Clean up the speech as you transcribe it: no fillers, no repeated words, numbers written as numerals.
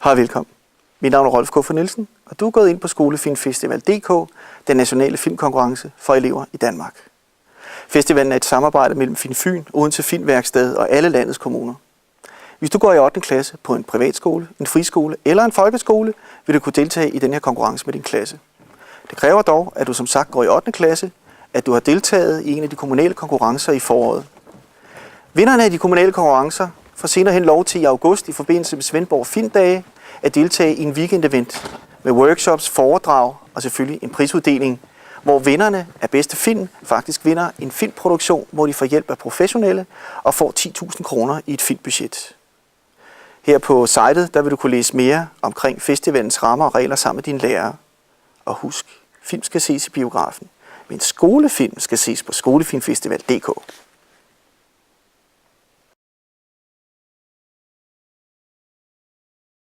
Hej, velkommen. Mit navn er Rolf K. Nielsen, og du er gået ind på Skolefilmfestival.dk, den nationale filmkonkurrence for elever i Danmark. Festivalen er et samarbejde mellem Film Fyn, Odense Filmværksted og alle landets kommuner. Hvis du går i 8. klasse på en privatskole, en friskole eller en folkeskole, vil du kunne deltage i den her konkurrence med din klasse. Det kræver dog, at du som sagt går i 8. klasse, at du har deltaget i en af de kommunale konkurrencer i foråret. Vinderne af de kommunale konkurrencer får senere hen lov til i august i forbindelse med Svendborg Filmdage at deltage i en weekendevent med workshops, foredrag og selvfølgelig en prisuddeling, hvor vinderne af bedste film faktisk vinder en filmproduktion, hvor de får hjælp af professionelle og får 10.000 kroner i et filmbudget. Her på sitet der vil du kunne læse mere omkring festivalens rammer og regler sammen med dine lærere. Og husk, film skal ses i biografen, men skolefilm skal ses på Skolefilmfestival.dk.